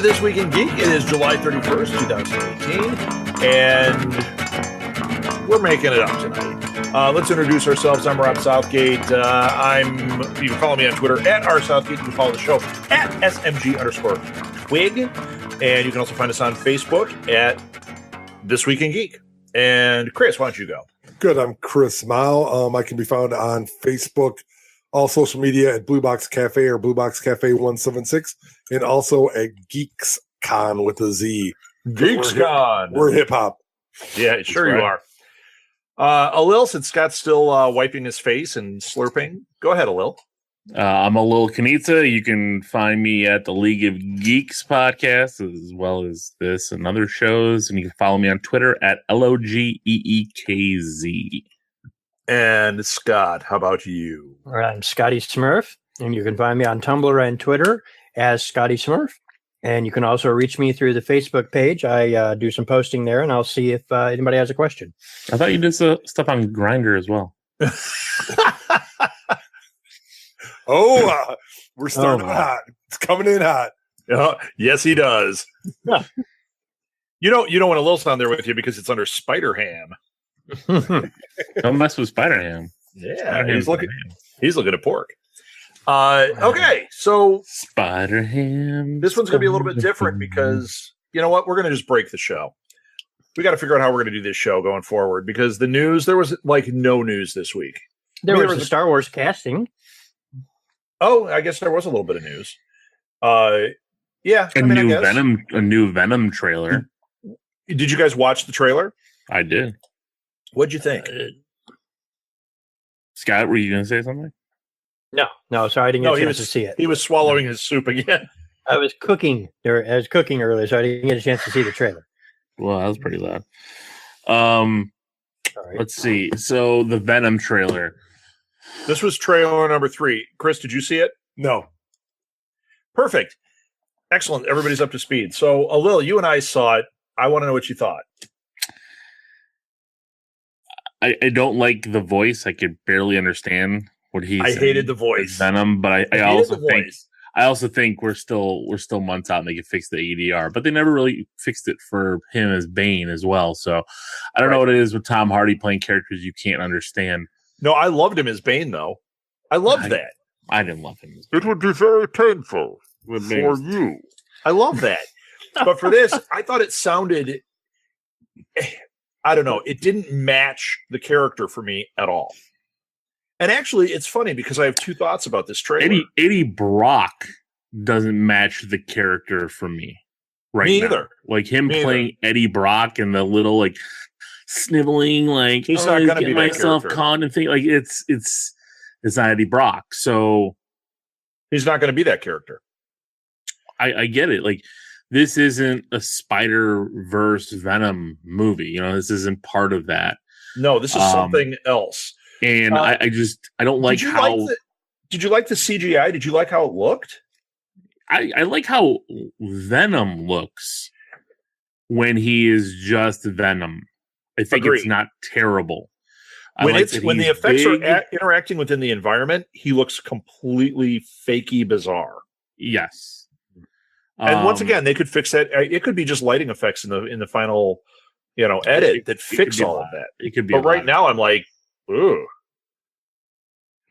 This Week in Geek. It is July 31st, 2018, and we're making it up tonight. Let's introduce ourselves. I'm Rob Southgate. You can follow me on Twitter at rsouthgate. You can follow the show at SMG_Twig. And you can also find us on Facebook at This Week in Geek. And Chris, why don't you go? Good. I'm Chris Mao. I can be found on Facebook, all social media at Blue Box Cafe or Blue Box Cafe 176, and also at Geeks Con with a Z. GeeksCon. We're hip hop. Yeah, sure you are. Alil, since Scott's still wiping his face and slurping, go ahead, Alil. I'm Alil Kanita. You can find me at the League of Geeks podcast, as well as this and other shows. And you can follow me on Twitter at LOGEEKZ. And Scott, how about you? All right, I'm Scotty Smurf, and you can find me on Tumblr and Twitter as Scotty Smurf. And you can also reach me through the Facebook page. I do some posting there, and I'll see if anybody has a question. I thought you did stuff on Grindr as well. We're starting hot. It's coming in hot. Yes, he does. Yeah. You don't want Alil's on there with you because it's under Spider Ham. Don't mess with Spider Ham. Yeah, he's looking at pork. Okay, so Spider Ham. This one's going to be a little bit different because you know what? We're going to just break the show. We got to figure out how we're going to do this show going forward because the news, there was like no news this week. There was a Star Wars casting. Oh, I guess there was a little bit of news. Yeah, A new Venom trailer. Did you guys watch the trailer? I did. What'd you think? Scott, were you going to say something? No, sorry, I didn't get a chance to see it. He was swallowing his soup again. I was cooking earlier, so I didn't get a chance to see the trailer. Well, that was pretty loud. Sorry. Let's see. So the Venom trailer. This was trailer number 3. Chris, did you see it? No. Perfect. Excellent. Everybody's up to speed. So, Alil, you and I saw it. I want to know what you thought. I don't like the voice. I could barely understand what he's. I hated the voice. Venom, but I also think we're still months out and they can fix the ADR, but they never really fixed it for him as Bane as well. So I don't know what it is with Tom Hardy playing characters you can't understand. No, I loved him as Bane though. I loved that. I didn't love him. It would be very painful for you. I love that. But for this, I thought it sounded, I don't know, it didn't match the character for me at all. And actually, it's funny because I have two thoughts about this trailer. Eddie Brock doesn't match the character for me right me now. Either. Like him playing Eddie Brock and the little like sniveling, like he's not going to be myself caught and think like it's not Eddie Brock. So he's not going to be that character. I get it. Like this isn't a Spider-Verse Venom movie. You know, this isn't part of that. No, this is something else. And I don't like how. Did you like the CGI? Did you like how it looked? I like how Venom looks when he is just Venom. I think it's not terrible. When the effects are interacting within the environment, he looks completely fakey bizarre. Yes. And once again, they could fix that. It could be just lighting effects in the final, edit that fix all of that. It could be. But right now, I'm like, ooh.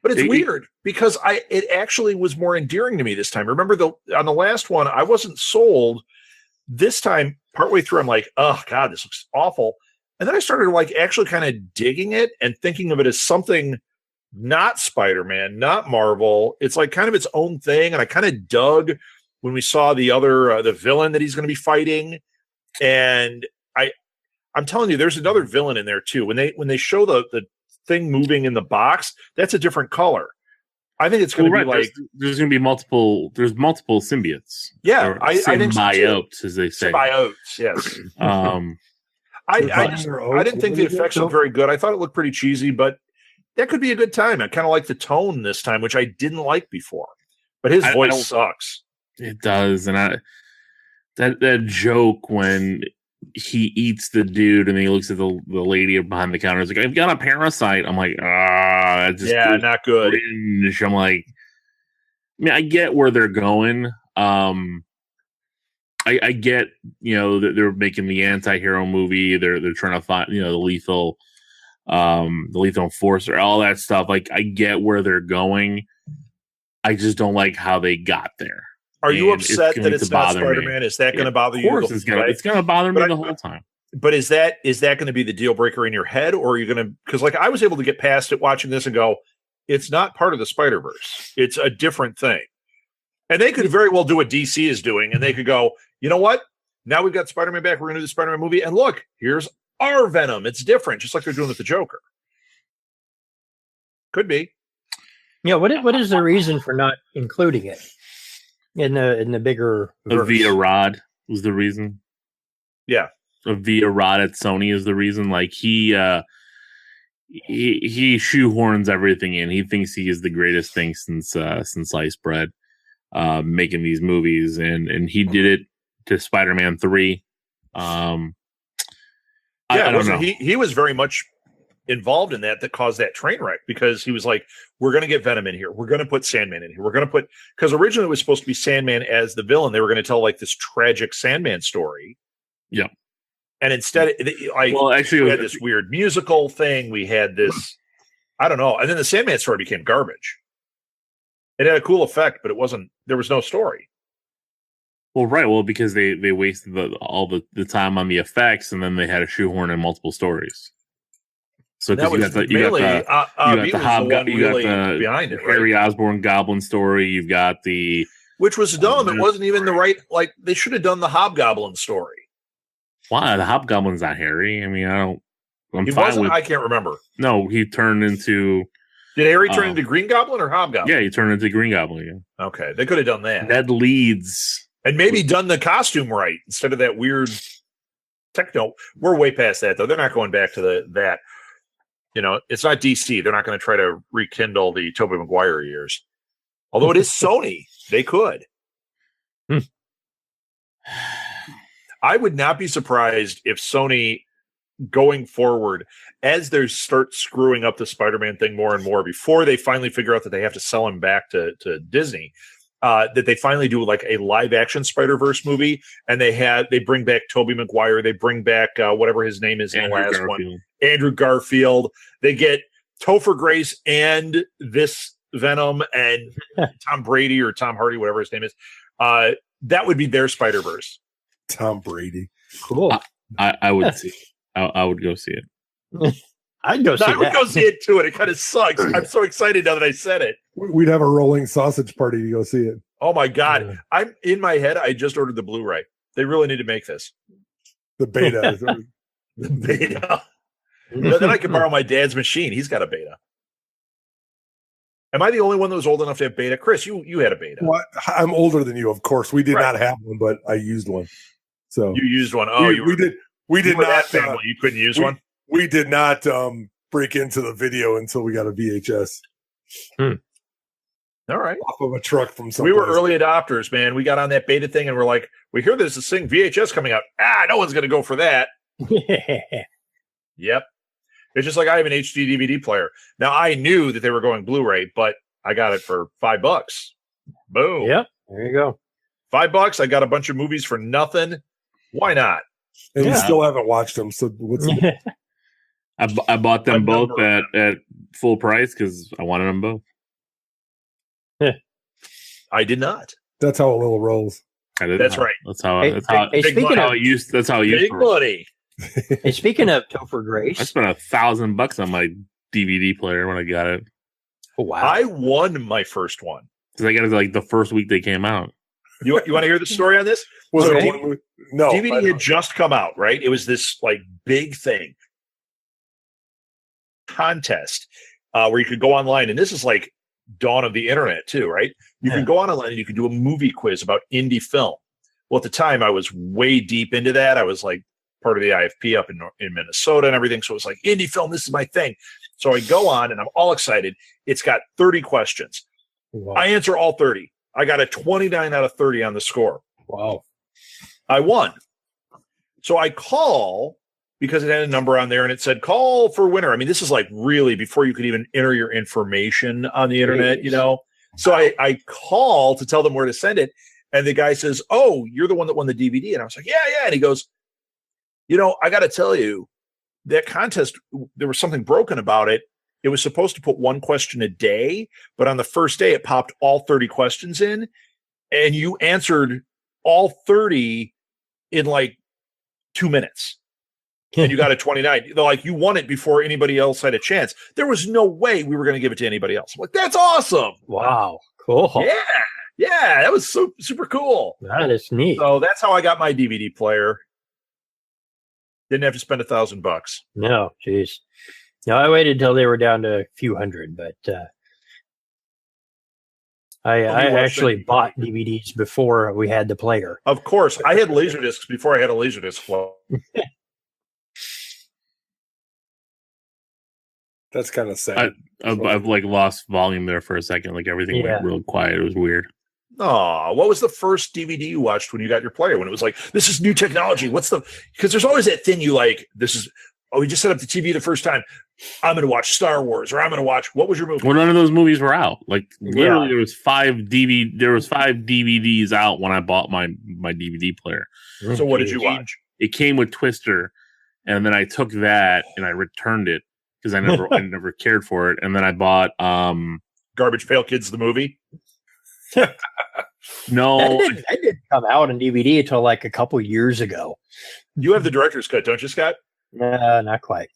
But it's weird because it actually was more endearing to me this time. Remember on the last one, I wasn't sold. This time, partway through, I'm like, oh God, this looks awful. And then I started like actually kind of digging it and thinking of it as something not Spider-Man, not Marvel. It's like kind of its own thing. And I kind of dug when we saw the other the villain that he's going to be fighting. And I'm telling you, there's another villain in there too. When they show the thing moving in the box, that's a different color. I think it's going to be like there's going to be multiple symbiotes. Yeah, I think symbiotes, as they say. Symbiotes, yes. I didn't think the effects looked very good. I thought it looked pretty cheesy, but that could be a good time. I kind of like the tone this time, which I didn't like before. But his voice sucks. It does, and that joke when he eats the dude and then he looks at the lady behind the counter. He's like, I've got a parasite. I'm like, not good. Cringe. I'm like, I mean, I get where they're going. I get, that they're making the anti-hero movie. They're trying to find, the lethal enforcer, all that stuff. Like, I get where they're going. I just don't like how they got there. Are you upset that it's not Spider-Man? Is that going to bother you? Of course, it's going to bother me the whole time. But is that going to be the deal breaker in your head, or are you going to? Because like I was able to get past it watching this and go, it's not part of the Spider-Verse. It's a different thing. And they could very well do what DC is doing, and they could go, you know what? Now we've got Spider-Man back. We're going to do the Spider-Man movie, and look, here's our Venom. It's different, just like they're doing with the Joker. Could be. Yeah. What is the reason for not including it in the bigger verse? Via Rod was the reason. Yeah. Via Rod at Sony is the reason. Like he shoehorns everything in. He thinks he is the greatest thing since sliced bread. Making these movies, and he did it to Spider-Man 3. I don't know. He was very much involved in that caused that train wreck, because he was like, we're going to get Venom in here. We're going to put Sandman in here. We're going to put, because originally it was supposed to be Sandman as the villain. They were going to tell like this tragic Sandman story. Yeah. And instead, we had this weird musical thing. We had this, I don't know. And then the Sandman story became garbage. It had a cool effect, but there was no story. Well, right. Well, because they wasted all the time on the effects, and then they had a shoehorn in multiple stories. So you got the Harry Osborn Goblin story. You've got which was dumb. It wasn't even the right. Like they should have done the Hobgoblin story. Why the Hobgoblin's not Harry? I mean, I can't remember. No, he turned into. Did Harry turn into Green Goblin or Hobgoblin? Yeah, he turned into Green Goblin. Yeah. Okay, they could have done that. Ned Leeds. And maybe done the costume right instead of that weird techno. We're way past that, though. They're not going back to that. It's not DC. They're not going to try to rekindle the Tobey Maguire years. Although it is Sony. They could. I would not be surprised if Sony, going forward, as they start screwing up the Spider-Man thing more and more, before they finally figure out that they have to sell him back to Disney, that they finally do like a live-action Spider-Verse movie, and they bring back Tobey Maguire, they bring back whatever his name is in the last one, Andrew Garfield. They get Topher Grace and this Venom and Tom Brady or Tom Hardy, whatever his name is. That would be their Spider-Verse. Tom Brady. Cool. I would see it. I would go see it. I would go see it too, and it kind of sucks. I'm so excited now that I said it. We'd have a rolling sausage party to go see it. Oh my God. Yeah. I'm in my head. I just ordered the Blu-ray. They really need to make this. The beta. The beta. Then I can borrow my dad's machine. He's got a beta. Am I the only one that was old enough to have beta? Chris, you had a beta. Well, I'm older than you, of course. We did not have one, but I used one. So you used one. Oh, we did not. You couldn't use one. We did not break into the video until we got a VHS. All right. Off of a truck from somewhere. We were early adopters, man. We got on that beta thing and we're like, we hear there's this thing VHS coming out. No one's going to go for that. Yep. It's just like I have an HD DVD player. Now, I knew that they were going Blu-ray, but I got it for $5. Boom. Yep. There you go. $5. I got a bunch of movies for nothing. Why not? And you still haven't watched them. So what's I bought them both at full price because I wanted them both. I did not. That's how a little rolls. That's right. That's how it used. That's how it used. Big money. Hey, speaking of Topher Grace, I spent $1,000 on my DVD player when I got it. Oh, wow! I won my first one because I got it like the first week they came out. You want to hear the story on this? Was so it no DVD had just come out, right? It was this like big thing contest where you could go online, and this is like dawn of the internet too, right? You could go online and you could do a movie quiz about indie film. Well, at the time, I was way deep into that. I was like part of the IFP up in Minnesota and everything. So it was like, indie film, this is my thing. So I go on and I'm all excited. It's got 30 questions. Wow. I answer all 30. I got a 29 out of 30 on the score. Wow. I won. So I call because it had a number on there and it said call for winner. I mean, this is like really before you could even enter your information on the internet, you know? So I call to tell them where to send it. And the guy says, "Oh, you're the one that won the DVD." And I was like, "Yeah, yeah." And he goes, "You know, I got to tell you, that contest, there was something broken about it. It was supposed to put one question a day, but on the first day, it popped all 30 questions in, and you answered all 30 in like 2 minutes. And you got a 29. They're like, you won it before anybody else had a chance. There was no way we were going to give it to anybody else." I'm like, "That's awesome." Wow. Cool. Yeah. Yeah. That was so super cool. That is neat. So that's how I got my DVD player. Didn't have to spend $1,000. No, geez. No, I waited until they were down to a few hundred, but I actually bought DVDs before we had the player. Of course. I had Laserdiscs before I had a Laserdisc player. That's kind of sad. I've like lost volume there for a second. Like everything went real quiet. It was weird. Oh, what was the first DVD you watched when you got your player? When it was like, this is new technology. Because there's always that thing you like, we just set up the TV the first time. I'm going to watch Star Wars, or I'm going to watch, what was your movie? Well, none of those movies were out. Like literally there was five DVDs out when I bought my DVD player. So what did you watch? It came with Twister, and then I took that and I returned it because I never cared for it. And then I bought Garbage Pail Kids, the movie. No, that didn't come out on DVD until like a couple years ago. You have the director's cut, don't you, Scott? Not quite.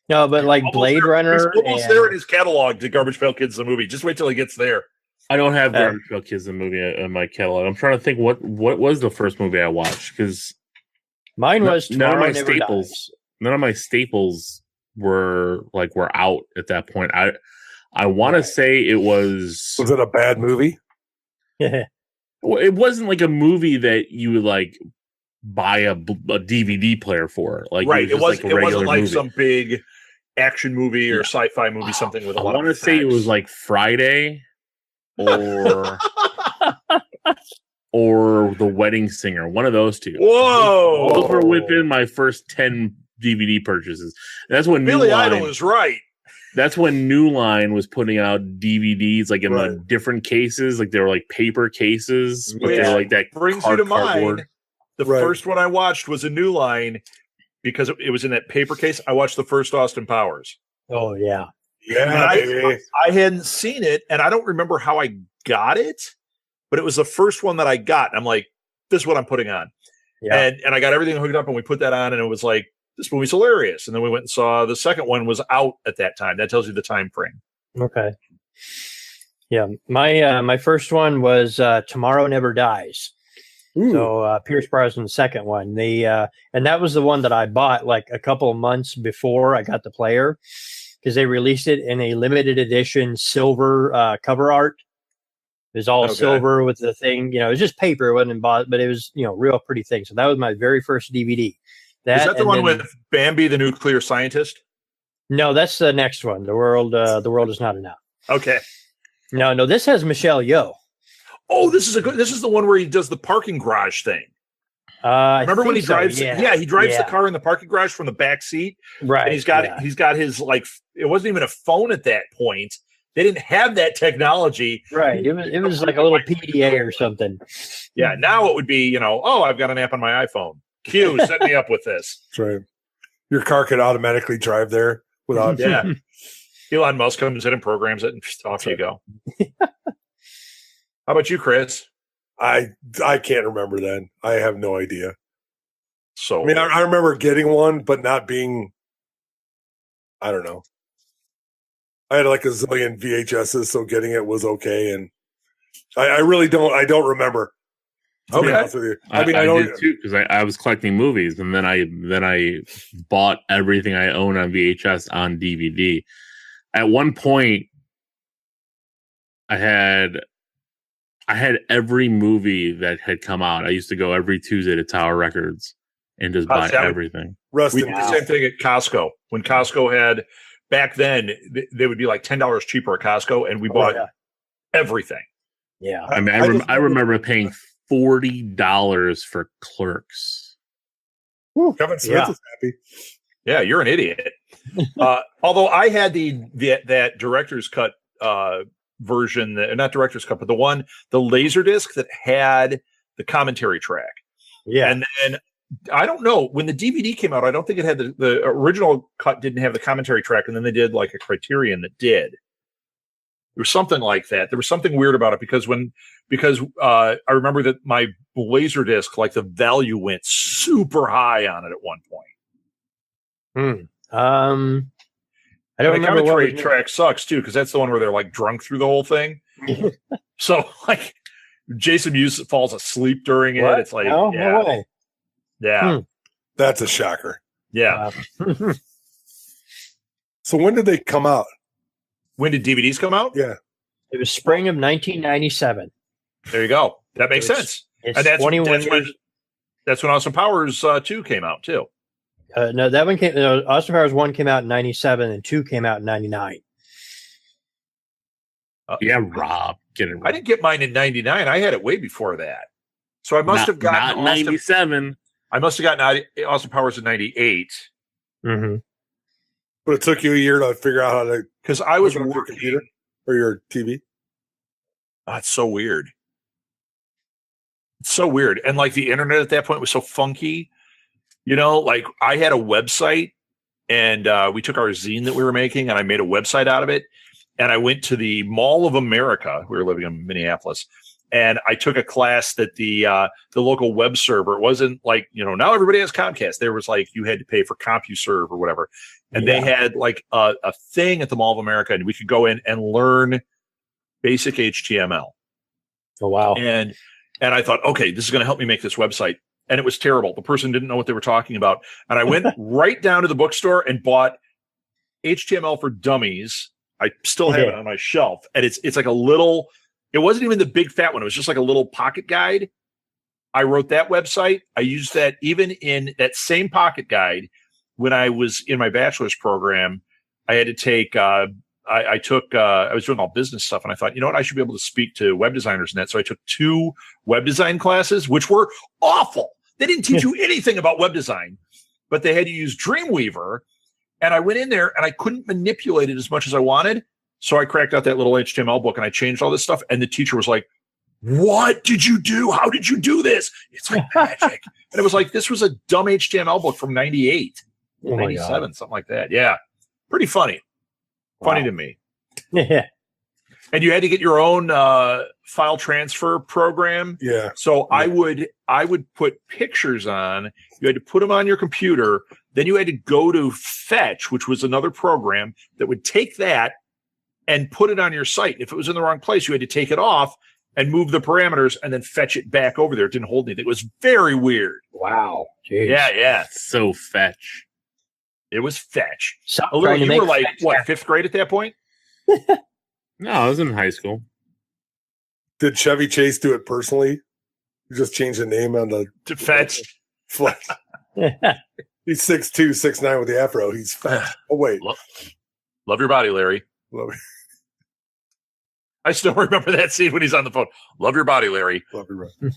No, but like Blade Runner. He's almost there in his catalog to Garbage Pail Kids, the movie. Just wait till he gets there. I don't have Garbage Pail Kids, the movie in my catalog. I'm trying to think what was the first movie I watched, because mine was none of my Never staples. Dies. None of my staples were out at that point. I want to say it was. Was it a bad movie? Yeah. Well, it wasn't like a movie that you would like buy a DVD player for. Like, right. It wasn't like movie. some big action movie or sci-fi movie, something with a lot of. I want to say it was like Friday or or The Wedding Singer. One of those two. Whoa! Those were within my first 10 DVD purchases. That's when Billy Idol is right. That's when New Line was putting out DVDs like in the different cases, like they were like paper cases, but they were like that. Brings you to mind. The first one I watched was a New Line because it was in that paper case. I watched the first Austin Powers. Oh yeah, baby. I hadn't seen it, and I don't remember how I got it, but it was the first one that I got. And I'm like, this is what I'm putting on, and I got everything hooked up, and we put that on, and it was like, this movie's hilarious. And then we went and saw the second one was out at that time. That tells you the time frame. Okay. Yeah. My first one was Tomorrow Never Dies. Ooh. So Pierce Brosnan's second one. And that was the one that I bought like a couple of months before I got the player, because they released it in a limited edition silver cover art. It was all silver with the thing, it was just paper. It wasn't embossed, but it was, real pretty thing. So that was my very first DVD. Is that the one with Bambi, the nuclear scientist? No, that's the next one. The world is not enough. Okay. No, this has Michelle Yeoh. Oh, this is the one where he does the parking garage thing. Remember when he drives? So, he drives the car in the parking garage from the back seat. Right. And he's got his like, it wasn't even a phone at that point. They didn't have that technology. Right. It was like a little PDA or something. Yeah. Now it would be, I've got an app on my iPhone. Q, set me up with this. That's right. Your car could automatically drive there without. Yeah. Elon Musk comes in and programs it, and off you go. How about you, Chris? I can't remember then. I have no idea. So I mean, I remember getting one, but not being. I don't know. I had like a zillion VHSs, so getting it was okay, and I really don't. I don't remember. Okay. I did too, because I was collecting movies, and then I bought everything I own on VHS on DVD. At one point, I had every movie that had come out. I used to go every Tuesday to Tower Records and just buy everything. We did the same thing at Costco. When Costco had back then, they would be like $10 cheaper at Costco, and we bought everything. Yeah, I mean, I remember paying $40 for Clerks. Kevin Smith is happy. Yeah, you're an idiot. Although I had that director's cut version, not director's cut, but the Laserdisc that had the commentary track. Yeah. And then I don't know, when the DVD came out, I don't think it had the original cut didn't have the commentary track, and then they did like a Criterion that did. There was something like that. There was something weird about it because I remember that my Laserdisc, like the value went super high on it at one point. I don't the remember commentary track sucks too, because that's the one where they're like drunk through the whole thing. So like Jason Mewes falls asleep during it. What? It's like, no way. Yeah. That's a shocker. Yeah. So when did they come out? When did DVDs come out? Yeah. It was spring of 1997. There you go. That makes sense. It's And that's 21 years. That's when Austin Powers 2 came out too. No, that one came. No, Austin Powers 1 came out in 97 and 2 came out in 99. Yeah, Rob. Get it. I didn't get mine in 99. I had it way before that. So I must have gotten not 97. I must have gotten Austin Powers in 98. Mm-hmm. But it took you a year to figure out how to Because I was hook it up to your working. computer or your TV. That's so weird. It's so weird. And like the internet at that point was so funky. You know, like I had a website and we took our zine that we were making and I made a website out of it. And I went to the Mall of America. We were living in Minneapolis. And I took a class that the local web server, it wasn't like, you know, now everybody has Comcast. There was like, you had to pay for CompuServe or whatever. And they had like a thing at the Mall of America and we could go in and learn basic HTML. Oh, wow. And I thought, okay, this is going to help me make this website. And it was terrible. The person didn't know what they were talking about. And I went right down to the bookstore and bought HTML for Dummies. I still have it on my shelf. And it's like a little, it wasn't even the big fat one. It was just like a little pocket guide. I wrote that website. I used that even in that same pocket guide when I was in my bachelor's program. I had to take, I was doing all business stuff and I thought, you know what, I should be able to speak to web designers and that. So I took 2 web design classes, which were awful. They didn't teach you anything about web design, but they had to use Dreamweaver. And I went in there and I couldn't manipulate it as much as I wanted. So I cracked out that little HTML book and I changed all this stuff. And the teacher was like, what did you do? How did you do this? It's like magic. And it was like, this was a dumb HTML book from 98, 97, something like that. Yeah. Pretty funny. Funny to me. Yeah. And you had to get your own file transfer program. Yeah. So I would put pictures on. You had to put them on your computer. Then you had to go to Fetch, which was another program that would take that and put it on your site. If it was in the wrong place, you had to take it off and move the parameters and then fetch it back over there. It didn't hold anything. It was very weird. Wow. Jeez. Yeah. So Fetch. It was Fetch. Stop You were like, Fetch what, happen. 5th grade at that point? No, I was in high school. Did Chevy Chase do it personally? You just changed the name on the To Fetch. flex. He's 6'2", 6'9" with the afro. He's fat. Oh, wait. Love your body, Larry. Love, I still remember that scene when he's on the phone. Love your body, Larry. love you, right.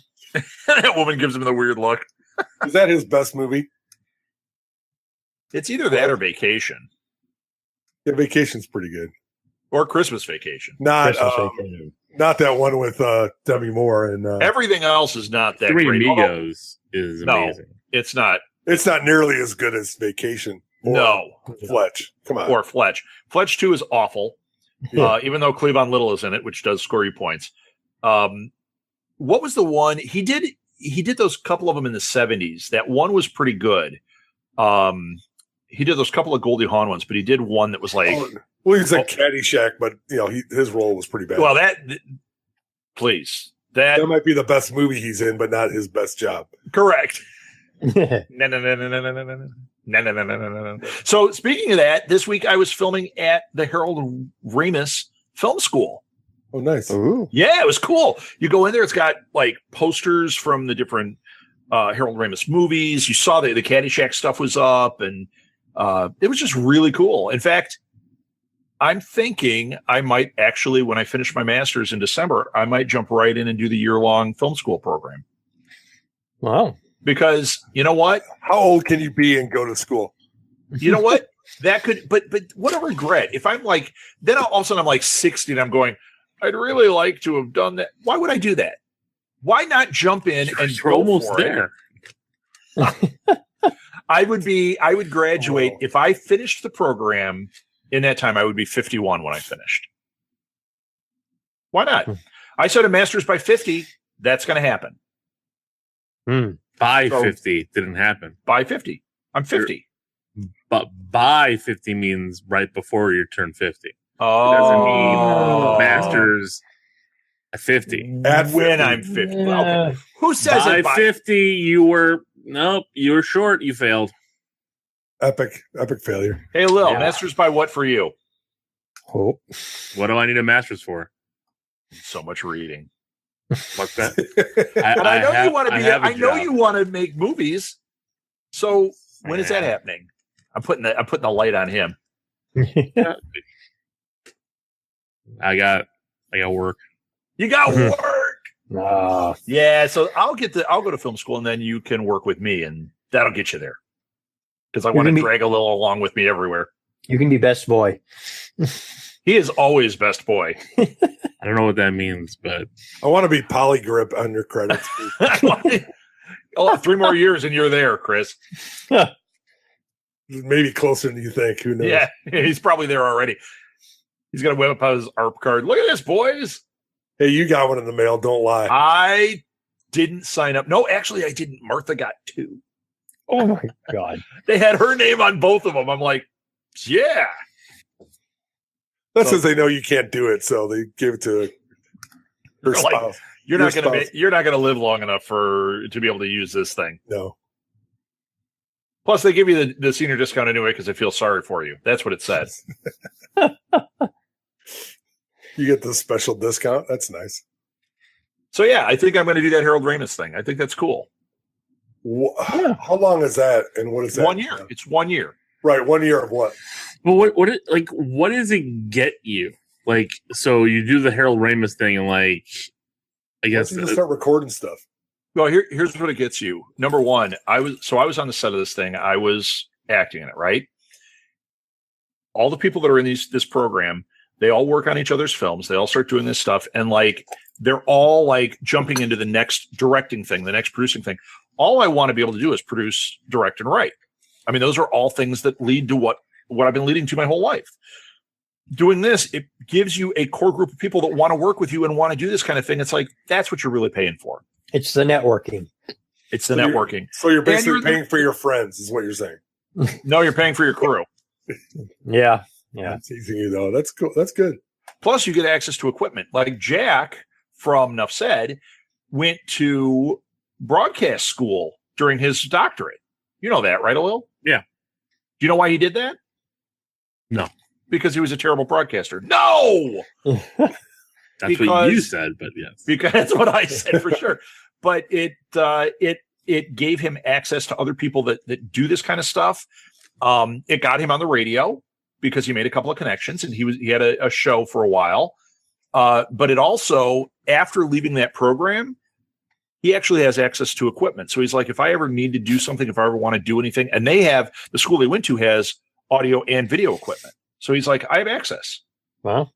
That woman gives him the weird look. Is that his best movie? It's either that or Vacation. Yeah, Vacation's pretty good. Or Christmas Vacation. Not Christmas Vacation. not that one with Demi Moore and Everything else is not that Three great. Amigos is No. amazing. It's not. it's not nearly as good as Vacation. Or No. Fletch. Come on. Or Fletch. Fletch 2 is awful. Yeah. Even though Cleavon Little is in it, which does score you points. What was the one he did those couple of them in the 70s. That one was pretty good. He did those couple of Goldie Hawn ones, but he did one that was like, Well, he's like Caddyshack, but you know his role was pretty bad. well, please, that might be the best movie he's in, but not his best job. correct. No. So speaking of that, this week I was filming at the Harold Ramis Film School. Oh, nice. Ooh. Yeah, it was cool. You go in there, it's got like posters from the different Harold Ramis movies. You saw the Caddyshack stuff was up, and it was just really cool. In fact, I'm thinking I might actually, when I finish my master's in December, I might jump right in and do the year-long film school program. Wow. Because you know what? How old can you be and go to school? You know what? That could, but what a regret. If I'm like, then all of a sudden I'm like 60 and I'm going, I'd really like to have done that. Why would I do that? Why not jump in and You're go almost for there. I would graduate if I finished the program in that time. I would be 51 when I finished. Why not? I said a master's by 50. That's going to happen. By 50 didn't happen. By 50. I'm 50. But by 50 means right before you turn 50. Oh. It doesn't mean master's at 50. When I'm 50. Okay. Who says by it by 50 you were short, you failed. Epic failure. Hey, Lil, master's by what for you? Oh. What do I need a master's for? So much reading. What's that? But I know you want to be. I know you want to make movies. So when is that happening? I'm putting the light on him. I got work. You got work. Yeah. So I'll go to film school, and then you can work with me, and that'll get you there. Because I want to drag a little along with me everywhere. You can be best boy. He is always best boy. I don't know what that means, but I want to be polygrip on your credits. 3 more years and you're there, Chris. Maybe closer than you think. Who knows? Yeah, he's probably there already. He's going to whip up his ARP card. Look at this, boys. Hey, you got one in the mail. Don't lie. I didn't sign up. No, actually, I didn't. Martha got 2. Oh, my God. They had her name on both of them. I'm like, yeah. That's because they know you can't do it, so they give it to her spouse. Like, you're not going to live long enough to be able to use this thing. No. Plus, they give you the senior discount anyway because they feel sorry for you. That's what it says. You get the special discount. That's nice. So yeah, I think I'm going to do that Harold Ramis thing. I think that's cool. How long is that, and what is that? 1 year. It's 1 year. Right, 1 year of what? But what does it get you? Like, so you do the Harold Ramis thing, and like, I guess you start recording stuff. Well, here's what it gets you. Number one, I was on the set of this thing. I was acting in it, right? All the people that are in this program, they all work on each other's films. They all start doing this stuff, and like they're all like jumping into the next directing thing, the next producing thing. All I want to be able to do is produce, direct, and write. I mean, those are all things that lead to what I've been leading to my whole life. Doing this, it gives you a core group of people that want to work with you and want to do this kind of thing. It's like, that's what you're really paying for. It's the networking. It's the networking. So you're basically paying for your friends, is what you're saying. No, you're paying for your crew. Yeah. I'm teasing you, though. That's cool. That's good. Plus, you get access to equipment. Like Jack from Nuff Said went to broadcast school during his doctorate. You know that, right, Alil? Yeah. Do you know why he did that? No. Because he was a terrible broadcaster. No! That's what you said, but yes. Because that's what I said for sure. But it gave him access to other people that do this kind of stuff. It got him on the radio because he made a couple of connections, and he had a show for a while. But it also, after leaving that program, he actually has access to equipment. So he's like, if I ever need to do something, if I ever want to do anything, and the school they went to has audio and video equipment. So he's like, I have access. Wow.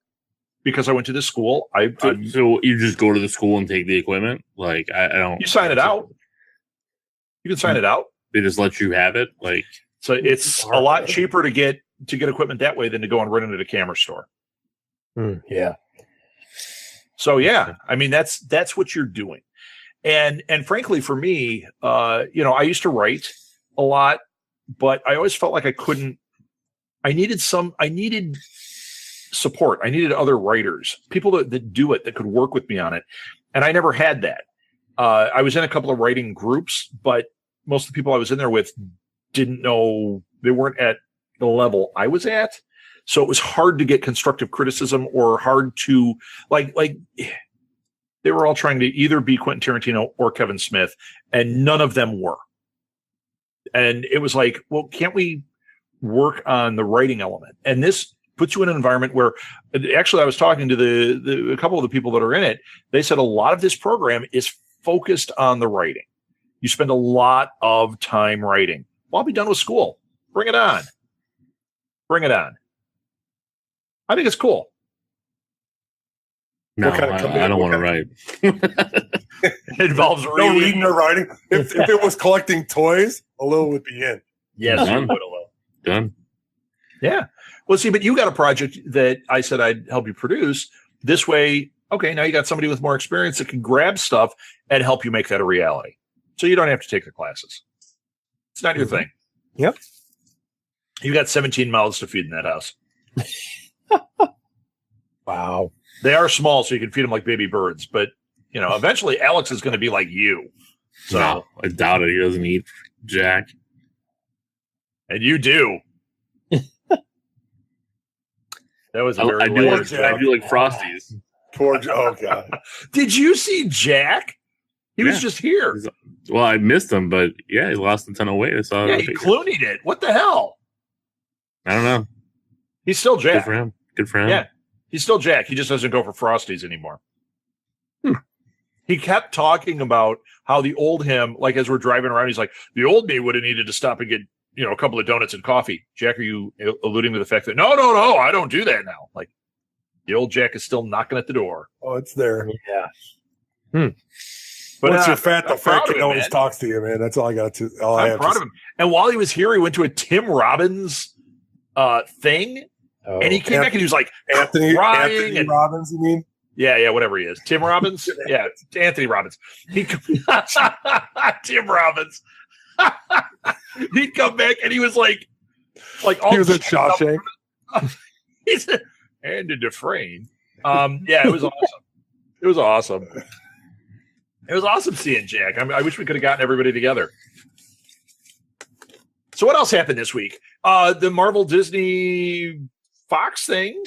Because I went to this school. So you just go to the school and take the equipment? Like, I don't. You sign it out. You can sign it out. They just let you have it? Like, so it's a lot cheaper to get equipment that way than to go and rent it at a camera store. Yeah. So yeah, I mean, that's what you're doing. And frankly, for me, I used to write a lot, but I always felt like I needed support. I needed other writers, people that do it, that could work with me on it. And I never had that. I was in a couple of writing groups, but most of the people I was in there with didn't know, they weren't at the level I was at. So it was hard to get constructive criticism, or hard to like they were all trying to either be Quentin Tarantino or Kevin Smith, and none of them were. And it was like, well, can't we work on the writing element? And this puts you in an environment where, actually, I was talking to a couple of the people that are in it. They said a lot of this program is focused on the writing. You spend a lot of time writing. Well, I'll be done with school. Bring it on. Bring it on. I think it's cool. No, I don't want to write. It involves reading. No reading or writing. If it was collecting toys, Alil would be in. Yes, Done. you would, Alil. Done. Yeah. Well, see, but you got a project that I said I'd help you produce. This way, okay, now you got somebody with more experience that can grab stuff and help you make that a reality. So you don't have to take the classes. It's not your thing. Yep. You got 17 mouths to feed in that house. Wow. They are small, so you can feed them like baby birds. But, eventually Alex is going to be like you. So No, I doubt it. He doesn't eat jack. And you do. That was a very I do like Frosties. Poor oh god. Did you see Jack? He was just here. Well, I missed him, but yeah, he lost a ton of weight. I saw Yeah, he Clooney'd it. What the hell? I don't know. He's still Jack. Good for him. Yeah, he's still Jack. He just doesn't go for Frosties anymore. He kept talking about how the old him, like as we're driving around, he's like, the old me would have needed to stop and get, a couple of donuts and coffee. Jack, are you alluding to the fact that, no, I don't do that now? Like, the old Jack is still knocking at the door. Oh, it's there. Yeah. But once you're fat, the fat kid always talks to you, man. That's all I got to. I'm proud of him. And while he was here, he went to a Tim Robbins thing, and he came back and he was like Anthony crying. Robbins, you mean? Yeah, whatever he is. Tim Robbins? Yeah, Anthony Robbins. Tim Robbins. He'd come back and he was like all he was at Shawshank. He said, and to Dufresne. Yeah, it was awesome. It was awesome. It was awesome seeing Jack. I wish we could have gotten everybody together. So what else happened this week? The Marvel Disney Fox thing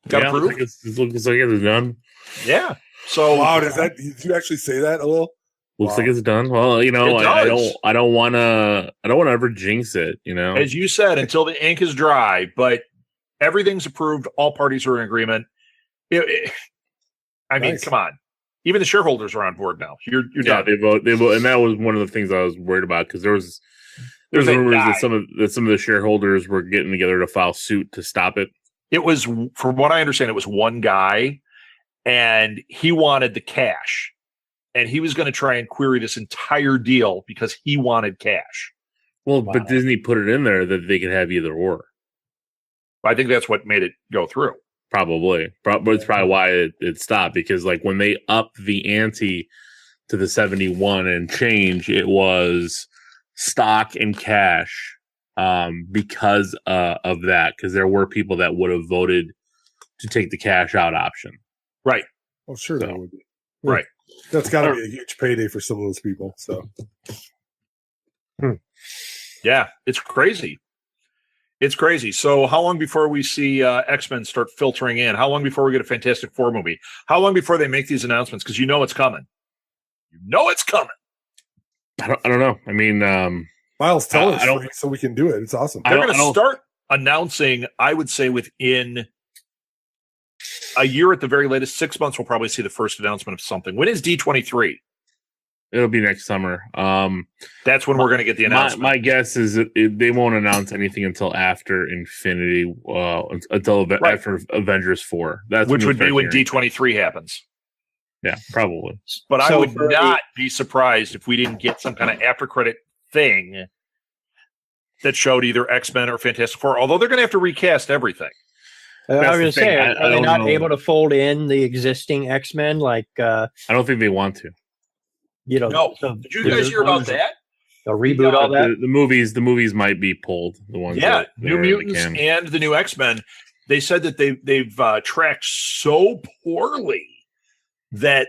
got approved. It looks like it's done. Yeah. So wow, did you actually say that a little? Looks like it's done. Well, I don't want to ever jinx it. As you said, until the ink is dry, but everything's approved. All parties are in agreement. Nice. Come on. Even the shareholders are on board now. You're done. They vote, and that was one of the things I was worried about because there's rumors that some of the shareholders were getting together to file suit to stop it. It was, from what I understand, it was one guy, and he wanted the cash, and he was going to try and query this entire deal because he wanted cash. Well, But Disney put it in there that they could have either or. I think that's what made it go through. Probably, but it's probably why it stopped, because like when they upped the ante to the 71 and change, it was stock and cash because of that, because there were people that would have voted to take the cash out option. Right. Well, sure, that would be. Right. That's got to be a huge payday for some of those people. So, yeah, it's crazy. It's crazy. So how long before we see X-Men start filtering in? How long before we get a Fantastic Four movie? How long before they make these announcements? Because it's coming. It's coming. I don't know. I mean, Miles, tell us so we can do it. It's awesome. They're going to start announcing, I would say, within a year at the very latest. 6 months, we'll probably see the first announcement of something. When is D23? It'll be next summer. That's when we're going to get the announcement. My guess is they won't announce anything until after Infinity, after Avengers 4. Which would be when D23 happens. Yeah, probably. But I would not be surprised if we didn't get some kind of after credit thing that showed either X-Men or Fantastic Four. Although they're going to have to recast everything. I was going to say, are they not able to fold in the existing X-Men? I don't think they want to. No. So did you guys hear about that? They'll reboot all that. The movies might be pulled. The ones, New Mutants and the new X-Men. They said that they've tracked so poorly that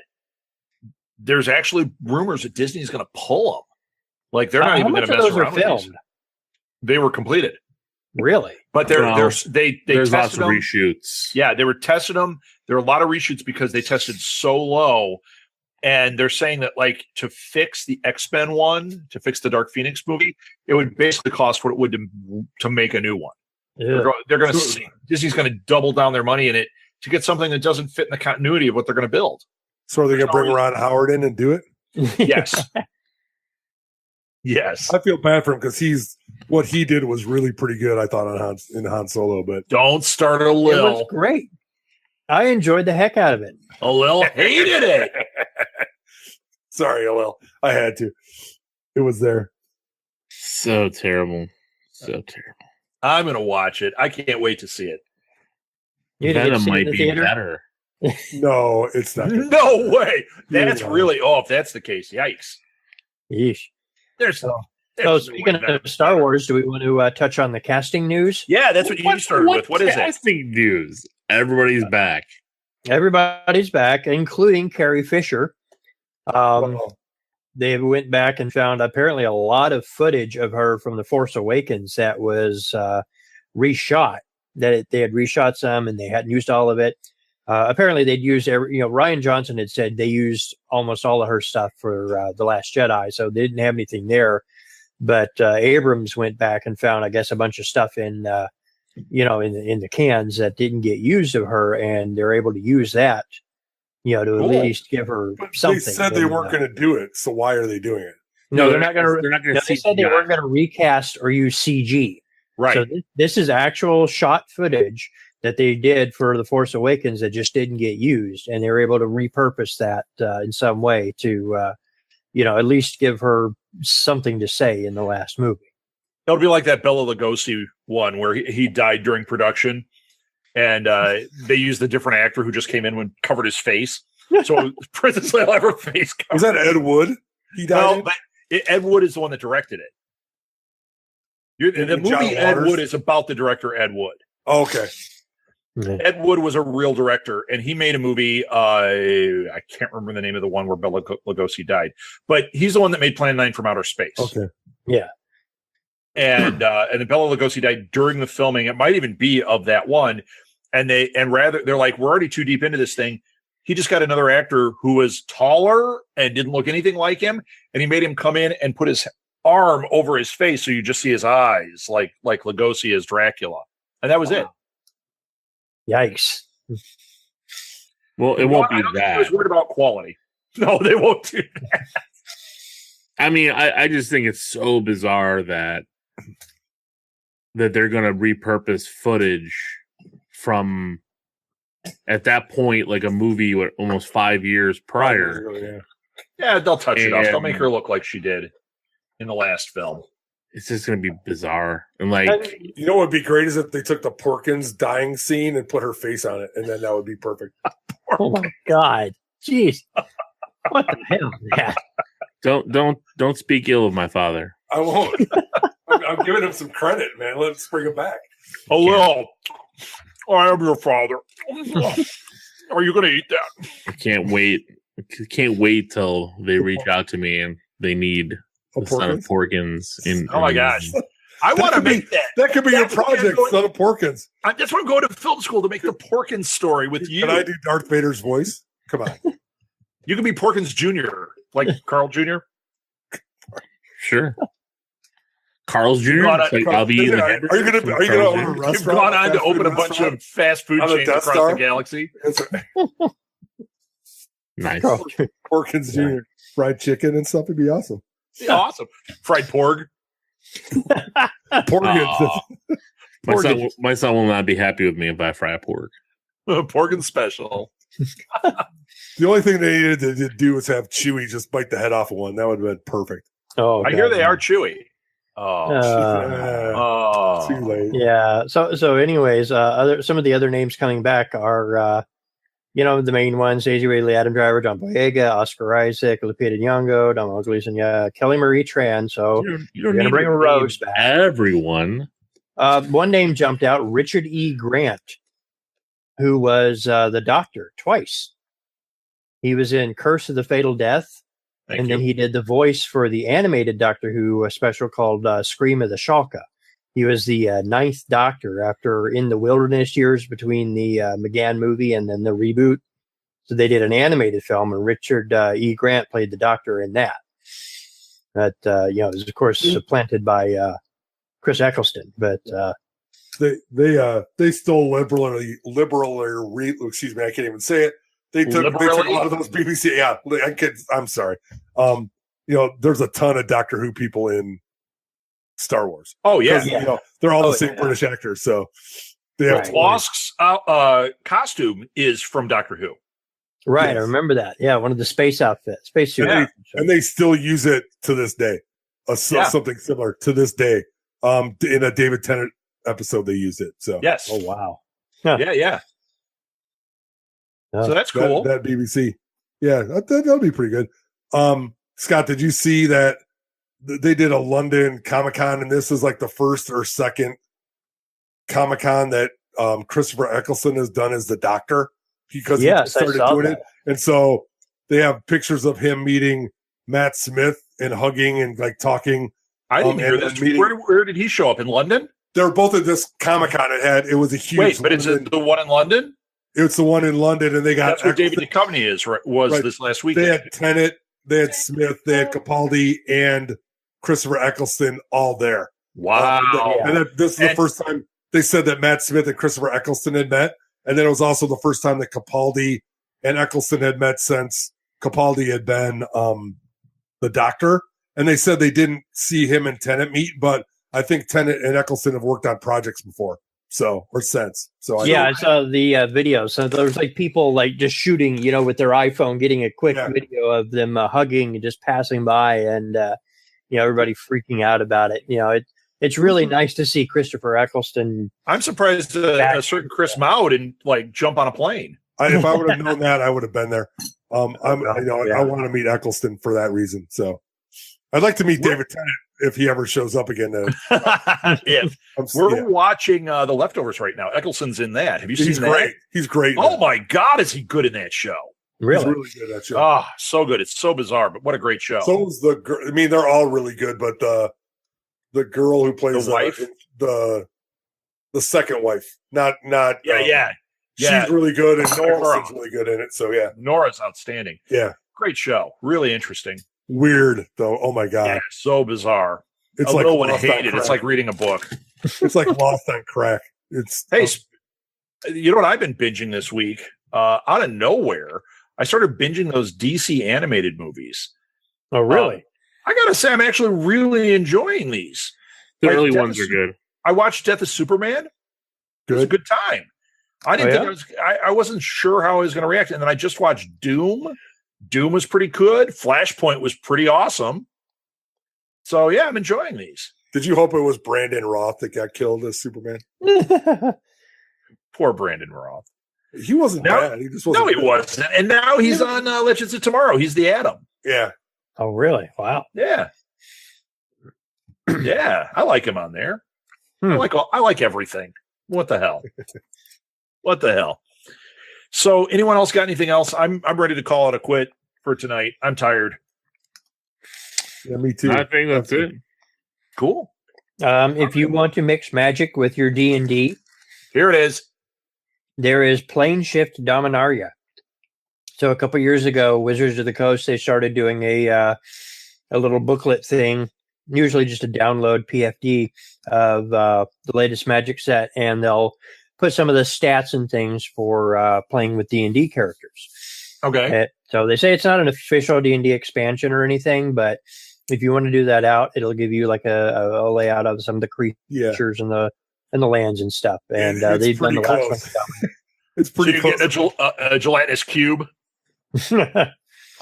there's actually rumors that Disney's going to pull them. Like they're not even going to mess around with these. They were completed. Really? But there's lots of reshoots. Yeah, they were testing them. There are a lot of reshoots because they tested so low. And they're saying that, to fix the X-Men one, to fix the Dark Phoenix movie, it would basically cost what it would to make a new one. Yeah. They're going to Disney's going to double down their money in it to get something that doesn't fit in the continuity of what they're going to build. So are they going to bring Ron Howard in and do it? Yes. Yes. I feel bad for him because what he did was really pretty good, I thought, in Han Solo. But don't start a little. It was great. I enjoyed the heck out of it. Lil hated it. Sorry, Lil. I had to. It was there. So terrible. So terrible. I'm going to watch it. I can't wait to see it. Venom might be better. No, it's not. No way. That's really, if that's the case, yikes. Yeesh. There's speaking of Star Wars, do we want to touch on the casting news? Yeah, that's what you started with. What is it? Casting news. Everybody's back. Everybody's back, including Carrie Fisher. They went back and found apparently a lot of footage of her from The Force Awakens that was reshot. They had reshot some and they hadn't used all of it. Apparently they'd used Rian Johnson had said they used almost all of her stuff for The Last Jedi, so they didn't have anything there. But Abrams went back and found, I guess, a bunch of stuff in the cans that didn't get used of her, and they're able to use that, to at least give her something. They said they weren't going to do it, so why are they doing it? No, they're not going to. They're not going to. They said they weren't going to recast or use CG. Right. So this is actual shot footage that they did for The Force Awakens that just didn't get used, and they were able to repurpose that in some way to, at least give her something to say in the last movie. It would be like that Bela Lugosi one where he died during production, and they used a different actor who just came in and covered his face. So Princess Leia have her face covered. Was that Ed Wood? He died. No, but Ed Wood is the one that directed it. The movie Ed Wood is about the director Ed Wood. Oh, okay. Ed Wood was a real director, and he made a movie. I can't remember the name of the one where Bela Lugosi died, but he's the one that made Plan 9 from Outer Space. Okay. Yeah. And then Bela Lugosi died during the filming. It might even be of that one. And they're like, we're already too deep into this thing. He just got another actor who was taller and didn't look anything like him, and he made him come in and put his arm over his face so you just see his eyes, like Lugosi as Dracula, and that was it. Yikes! Well, it won't be that. I was worried about quality. No, they won't do that. I mean, I just think it's so bizarre that they're going to repurpose footage from at that point, like a movie almost 5 years prior. Yeah, they'll touch it up. They'll make her look like she did in the last film. It's just going to be bizarre. And what would be great is if they took the Porkins dying scene and put her face on it, and then that would be perfect. Oh my God. Jeez. What the hell? Yeah. Don't speak ill of my father. I won't. I'm giving him some credit, man. Let's bring him back. Oh, well, I am your father. Are you going to eat that? I can't wait. Can't wait till they reach out to me and they need the Son of Porkins. Oh my gosh. I want to make that. That could be your project, Son of Porkins. That's why I'm going to film school to make the Porkins story with you. Can I do Darth Vader's voice? Come on. You can be Porkins Jr., like Carl Jr. Sure. Carl's Jr. I'll be eating. Are you going to open a restaurant? You've gone on to open a bunch of fast food chains across the galaxy. Nice. Porkins Jr. Fried chicken and stuff would be awesome. Yeah, awesome. Fried porg. Porkins. My son will not be happy with me if I fry a pork. Porkins special. The only thing they needed to do was have Chewie just bite the head off of one. That would have been perfect. Oh, I hear they are chewy. Too late. Yeah. So anyways, some of the other names coming back are, the main ones: Daisy Ridley, Adam Driver, John Boyega, Oscar Isaac, Lupita Nyong'o, Domhnall Gleeson, Kelly Marie Tran. So you're going to bring Rose back. Everyone. One name jumped out: Richard E. Grant, who was the Doctor twice. He was in Curse of the Fatal Death. Then he did the voice for the animated Doctor Who special called Scream of the Shalka. He was the ninth Doctor after In the Wilderness years between the McGann movie and then the reboot. So they did an animated film, and Richard E. Grant played the Doctor in that. That was of course supplanted by Chris Eccleston, but they stole liberally. Excuse me, I can't even say it. They took a lot of those BBC. Yeah, I'm sorry. There's a ton of Doctor Who people in Star Wars. Oh yeah, they're all the same British actors. So Vosk's costume is from Doctor Who. Right, I remember that. Yeah, one of the space outfits, spacesuit. Yeah. And they still use it to this day. Something similar to this day. In a David Tennant episode, they used it. So yes. Oh wow. Yeah. So that's cool. That BBC. Yeah, that'll be pretty good. Scott, did you see that they did a London Comic-Con, and this is like the first or second Comic-Con that Christopher Eccleston has done as the Doctor, because he started doing it. And so they have pictures of him meeting Matt Smith and hugging and like talking. I didn't hear this. Where did he show up? In London? They were both at this Comic-Con. It was a huge. Wait, but is it the one in London? It's the one in London, and they got. That's where David Duchovny was this last weekend. They had Tennant, they had Smith, they had Capaldi, and Christopher Eccleston all there. Wow! This is the first time they said that Matt Smith and Christopher Eccleston had met, and then it was also the first time that Capaldi and Eccleston had met since Capaldi had been the Doctor. And they said they didn't see him and Tennant meet, but I think Tennant and Eccleston have worked on projects before. Or since. So I saw the video. So there was like people like just shooting, with their iPhone, getting a quick video of them hugging and just passing by, and everybody freaking out about it. It's really nice to see Christopher Eccleston. I'm surprised a certain Chris Mao didn't like jump on a plane. If I would have known that, I would have been there. I want to meet Eccleston for that reason. So I'd like to meet David Tennant if he ever shows up again. We're watching The Leftovers right now. Eccleston's in that. Have you seen that? Great. He's great. Oh my God, is he good in that show? Really? He's really good at that show. Oh, so good. It's so bizarre, but what a great show. So is the girl. I mean, they're all really good, but the girl who plays the wife, the second wife, not she's really good, and Eccleston's really good in it. So yeah, Nora's outstanding. Yeah, great show. Really interesting. Weird though. Oh my God. Yeah, so bizarre. It's like no one hated. It's like reading a book. It's like Lost on crack. Hey, you know what I've been binging this week? Out of nowhere, I started binging those DC animated movies. Oh, really? I gotta say, I'm actually really enjoying these. The early ones are good. I watched Death of Superman. It was a good time. I didn't think I wasn't sure how I was going to react, and then I just watched Doom. Doom was pretty good. Flashpoint was pretty awesome. So yeah, I'm enjoying these. Did you hope it was Brandon Roth that got killed as Superman? Poor Brandon Roth. He wasn't bad. He just wasn't. No, he wasn't. And now he's on Legends of Tomorrow. He's the Atom. Yeah. Oh, really? Wow. Yeah. Yeah, I like him on there. I like everything. What the hell? What the hell? So, anyone else got anything else? I'm ready to call it a quit for tonight. I'm tired. Yeah, me too. I think that's it. Cool. If you want to mix Magic with your D&D, here it is. There is Plane Shift Dominaria. So a couple years ago, Wizards of the Coast, they started doing a little booklet thing, usually just a download PFD of the latest Magic set, and they'll put some of the stats and things for playing with D&D characters. Okay. So they say it's not an official D&D expansion or anything, but if you want to do that out, it'll give you like a layout of some of the creatures and the lands and stuff. And they've done the last one. It's pretty so you close. Get a gelatinous cube.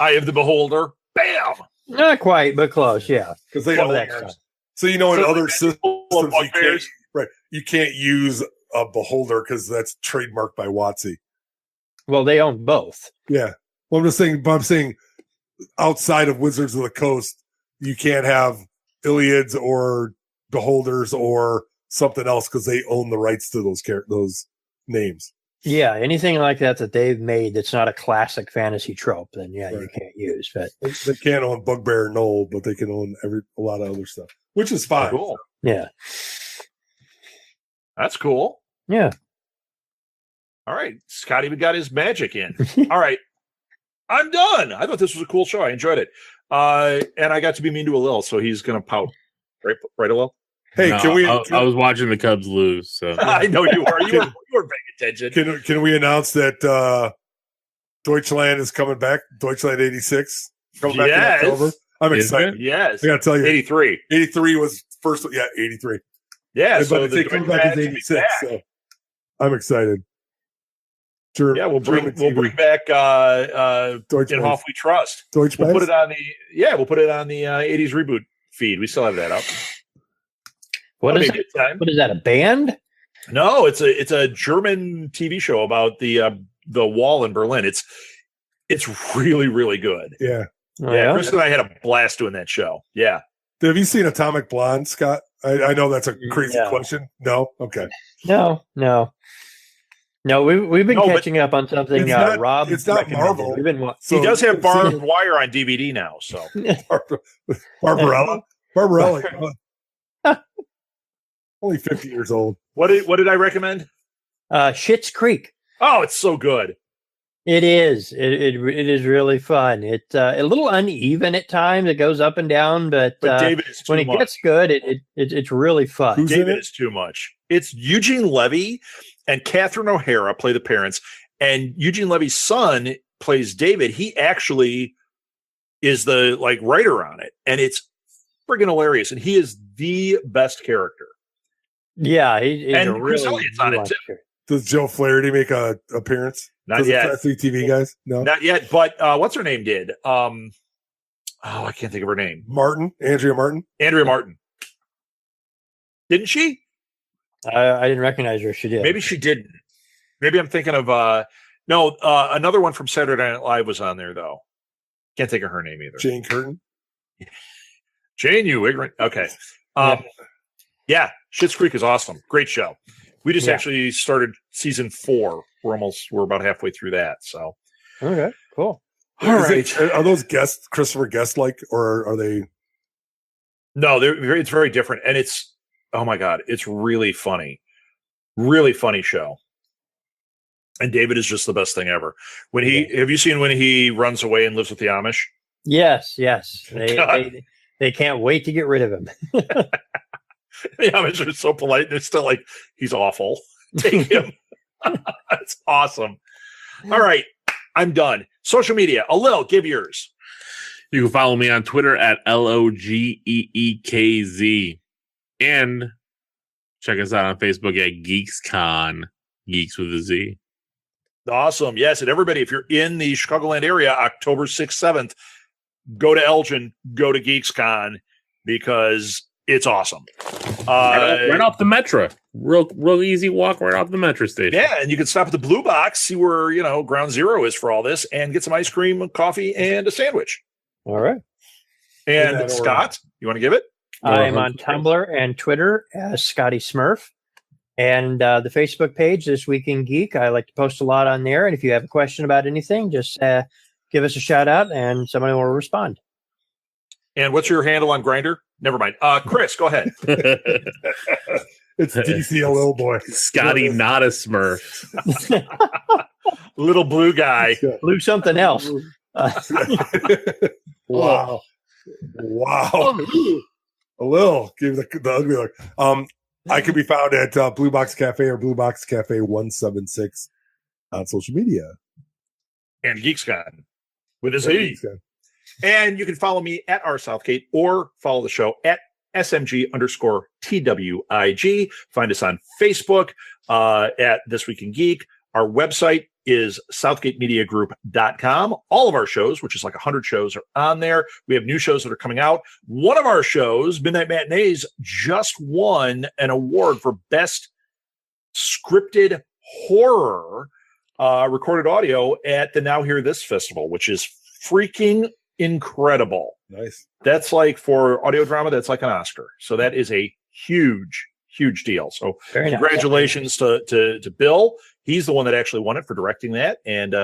Eye of the Beholder. Bam! Not quite, but close, yeah. Because they own that stuff. So in other systems, you can't use a Beholder because that's trademarked by WotC. Well, they own both. Yeah. Well, I'm saying outside of Wizards of the Coast, you can't have Iliads or Beholders or something else because they own the rights to those names. Yeah, anything like that they've made that's not a classic fantasy trope, then you can't use. But they can't own Bugbear Knoll, but they can own a lot of other stuff, which is fine. Cool. Yeah, that's cool. Yeah. All right, Scotty got his magic in. All right, I'm done. I thought this was a cool show. I enjoyed it, and I got to be mean to Alil, so he's gonna pout. Right, Alil? Hey, no, I was watching the Cubs lose, so I know you were. You were paying attention. Can we announce that Deutschland is coming back? Deutschland 86 coming back in October. I'm excited. Yes, I gotta tell you, 83. 83 was first. Yeah, 83. Yeah, but if they come back as 86. So. I'm excited. We'll bring back In Hoff We Trust. We'll put it on the 80s reboot feed. We still have that up. What is that? A band? No, it's a German TV show about the wall in Berlin. It's really, really good. Yeah. Chris and I had a blast doing that show. Yeah. Have you seen Atomic Blonde, Scott? I know that's a crazy question. No? Okay. No. We've been catching up on something. Rob, it's not Marvel. He does have Barbed Wire on DVD now. So Barbarella. Only 50 years old. What did I recommend? Schitt's Creek. Oh, it's so good. It is. It is really fun. It's a little uneven at times. It goes up and down, but David is too when much. It gets good, it's really fun. David is too much. It's Eugene Levy and Catherine O'Hara play the parents, and Eugene Levy's son plays David. He actually is the writer on it, and it's friggin' hilarious. And he is the best character. Yeah, he's and a Chris really Elliott's on it too. Does Joe Flaherty make an appearance? Not yet. The TV guys? No, not yet. But what's her name did? I can't think of her name. Andrea Martin. Didn't she? I didn't recognize her. She did. Maybe she didn't. Maybe I'm thinking of another one from Saturday Night Live was on there though. Can't think of her name either. Jane Curtin. Jane, you ignorant. Okay. Yeah, Schitt's Creek is awesome. Great show. We just actually started season 4. We're about halfway through that. So, okay, cool. All right. Are those Christopher Guest or are they? No, it's very different, and it's oh my god, it's really funny show. And David is just the best thing ever. Have you seen when he runs away and lives with the Amish? Yes. They can't wait to get rid of him. The Amish are so polite. They're still like, he's awful. Take him. That's awesome. All right. I'm done. Social media. Lil, give yours. You can follow me on Twitter at LOGEEKZ. And check us out on Facebook at GeeksCon. Geeks with a Z. Awesome. Yes. And everybody, if you're in the Chicagoland area, October 6th, 7th, go to Elgin, go to GeeksCon because it's awesome. Right off the metro. Real easy walk right off the metro station. Yeah, and you can stop at the Blue Box, see where, ground zero is for all this, and get some ice cream, coffee, and a sandwich. All right. And Scott, you want to give it? I'm on Tumblr and Twitter as Scotty Smurf. And the Facebook page, This Week in Geek. I like to post a lot on there. And if you have a question about anything, just give us a shout out and somebody will respond. And what's your handle on Grindr? Never mind. Chris, go ahead. It's DC a little boy. Scotty, not a Smurf. Little blue guy. Blue something else. Wow. A little. Give the ugly look. I can be found at Blue Box Cafe or Blue Box Cafe 176 on social media. And GeeksCon with his E. And you can follow me at rsouthgate or follow the show at SMG_TWIG. Find us on Facebook at This Week in Geek. Our website is southgatemediagroup.com. All of our shows, which is like 100 shows, are on there. We have new shows that are coming out. One of our shows, Midnight Matinees, just won an award for Best Scripted Horror Recorded Audio at the Now Hear This Festival, which is freaking incredible. Nice. That's like for audio drama, that's like an Oscar. So that is a huge deal. So congratulations to Bill. He's the one that actually won it for directing that. And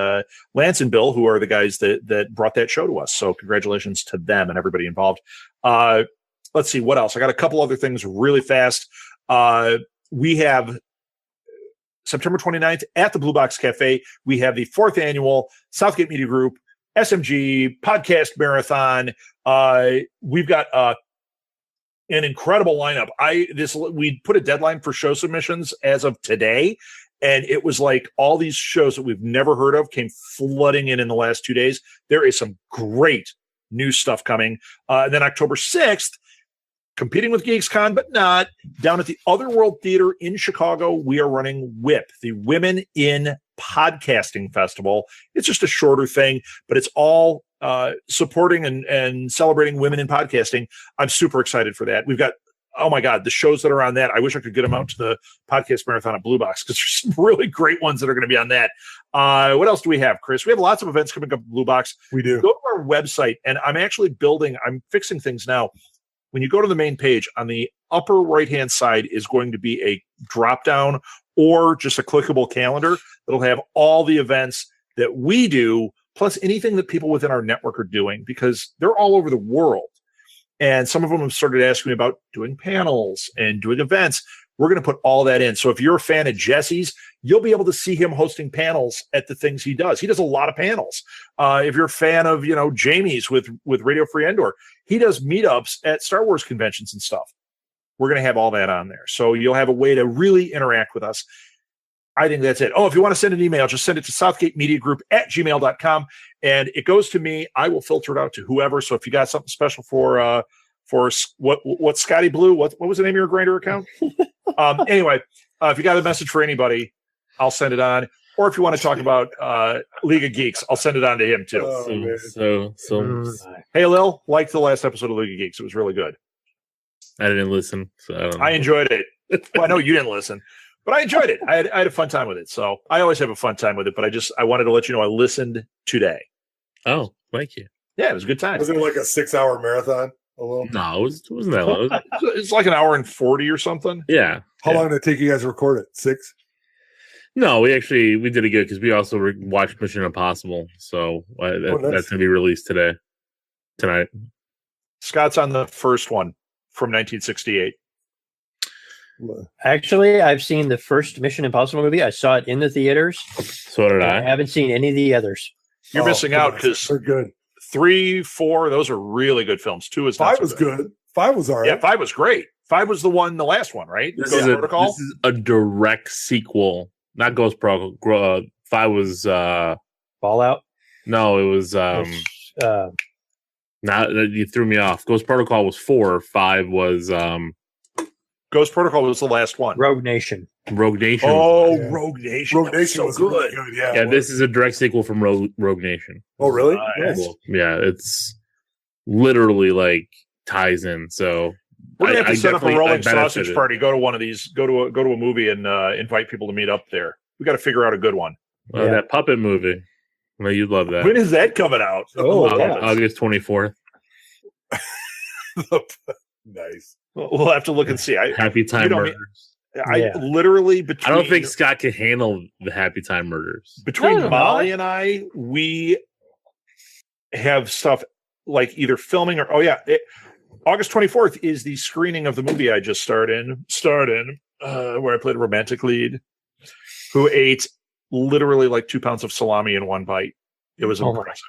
Lance and Bill, who are the guys that brought that show to us. So congratulations to them and everybody involved. Let's see what else. I got a couple other things really fast. We have September 29th at the Blue Box Cafe. We have the 4th annual Southgate Media Group SMG podcast marathon. We've got an incredible lineup. We put a deadline for show submissions as of today, and it was like all these shows that we've never heard of came flooding in the last 2 days. There is some great new stuff coming. And then October 6th, competing with GeeksCon, but not. Down at the Otherworld Theater in Chicago, we are running WHIP, the Women in Podcasting Festival. It's just a shorter thing, but it's all supporting and celebrating women in podcasting. I'm super excited for that. We've got, oh my God, the shows that are on that. I wish I could get them out to the podcast marathon at Blue Box because there's some really great ones that are going to be on that. What else do we have, Chris? We have lots of events coming up at Blue Box. We do. Go to our website, and I'm fixing things now. When you go to the main page, on the upper right-hand side is going to be a drop-down or just a clickable calendar that'll have all the events that we do, plus anything that people within our network are doing, because they're all over the world. And some of them have started asking me about doing panels and doing events. We're going to put all that in. So if you're a fan of Jesse's, you'll be able to see him hosting panels at the things he does. He does a lot of panels. If you're a fan of, Jamie's with Radio Free Endor, he does meetups at Star Wars conventions and stuff. We're going to have all that on there. So you'll have a way to really interact with us. I think that's it. Oh, if you want to send an email, just send it to southgatemediagroup@gmail.com, and it goes to me. I will filter it out to whoever. So if you got something special for what Scotty Blue, what was the name of your Grindr account? Anyway, if you got a message for anybody, I'll send it on. Or if you want to talk about League of Geeks, I'll send it on to him too. Hey, Lil, liked the last episode of League of Geeks. It was really good. I didn't listen, so I don't know. I enjoyed it. Well, I know you didn't listen. But I enjoyed it. I had a fun time with it. So I always have a fun time with it. But I wanted to let you know I listened today. Oh, thank you. Yeah, it was a good time. Was it like a 6-hour marathon? No, it wasn't that long. It's like an hour and 40 or something. Yeah. How long did it take you guys to record it? 6? No, we did it good because we also watched Mission Impossible. So that's going to be released tonight. Scott's on the first one from 1968. Actually, I've seen the first Mission Impossible movie. I saw it in the theaters. So did I. I haven't seen any of the others. You're missing out because they're good. 3, 4, those are really good films. 2 is not 5 so was good. 5 was all right. Yeah, 5 was great. 5 was the last one, right? This is a direct sequel. Not Ghost Protocol. 5 was Fallout. No, it was not. You threw me off. Ghost Protocol was 4. 5 was Ghost Protocol was the last one. Rogue Nation. Oh, Rogue Nation. Rogue Nation was good. Really good. Yeah, this is a direct sequel from Rogue Nation. Oh, really? Nice. Yeah, it's literally ties in. So we're gonna have to set up a rolling sausage party. Go to one of these. Go to a movie and invite people to meet up there. We got to figure out a good one. That puppet movie. Well, you'd love that. When is that coming out? August 24th. Nice. We'll have to look and see. Happy Time Murders. Literally I don't think Scott can handle the Happy Time Murders. Between Molly and I, we have stuff like either filming or August 24th is the screening of the movie I just starred in, where I played a romantic lead who ate literally like 2 pounds of salami in one bite. It was impressive.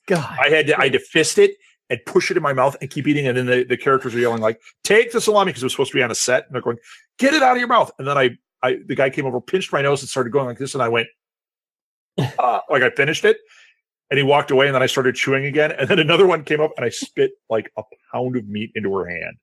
God, I had to fist it and push it in my mouth and keep eating it. And then the characters are yelling like, "Take the salami," because it was supposed to be on a set. And they're going, "Get it out of your mouth." And then the guy came over, pinched my nose and started going like this. And I went, like I finished it. And he walked away, and then I started chewing again. And then another one came up, and I spit like a pound of meat into her hand.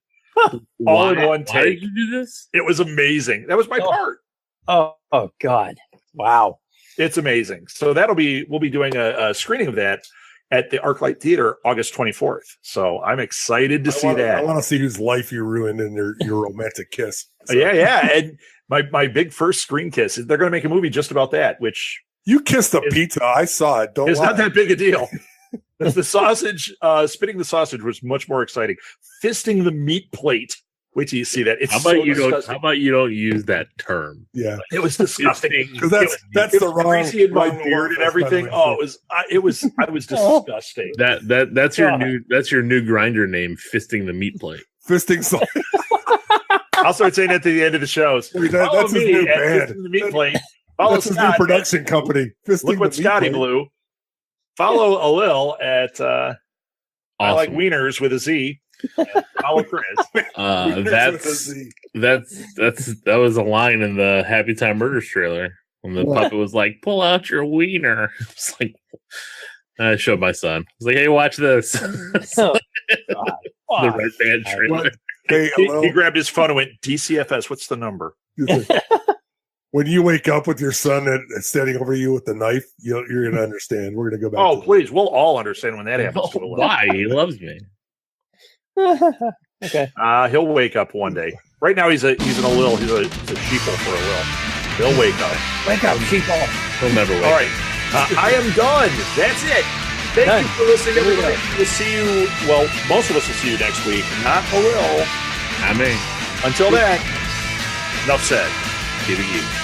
All in one take. Why did you do this? It was amazing. That was my part. Oh, God. Wow. It's amazing. So we'll be doing a screening of that at the ArcLight Theater August 24th. So I'm excited to see that. I want to see whose life you ruined in your romantic kiss. So. Yeah. And my big first screen kiss, they're going to make a movie just about that, which... You kissed the pizza. I saw it. It's not that big a deal. The sausage, spitting the sausage was much more exciting. Fisting the meat plate. Wait till you see that. How about you don't use that term? Yeah, it was disgusting. Because that's the wrong. Greasy in my beard and everything. Oh, it was disgusting. That's your new Grindr name. Fisting the meat plate. Fisting. I'll start saying that to the end of the shows. That's his new band. The meat plate. That's his new production company. Look what Scotty Blue. Follow Alil at awesome. I Like Wieners with a Z. Follow Chris. That was a line in the Happy Time Murders trailer when the puppet was like, "Pull out your wiener." It's like I showed my son. I was like, "Hey, watch this." The Red Band trailer. Hey, he grabbed his phone and went, DCFS, what's the number? When you wake up with your son standing over you with the knife, you're going to understand. We're going to go back. Oh, please. We'll all understand when that happens. Why? He loves me. Okay. He'll wake up one day. Right now, he's a sheeple for a little. He'll wake up. Wake up, sheeple. He'll never wake All right. I am done. That's it. Thank you for listening, everybody. We'll see you. Well, most of us will see you next week. Not Halil. I mean, Until then, enough said. give it you.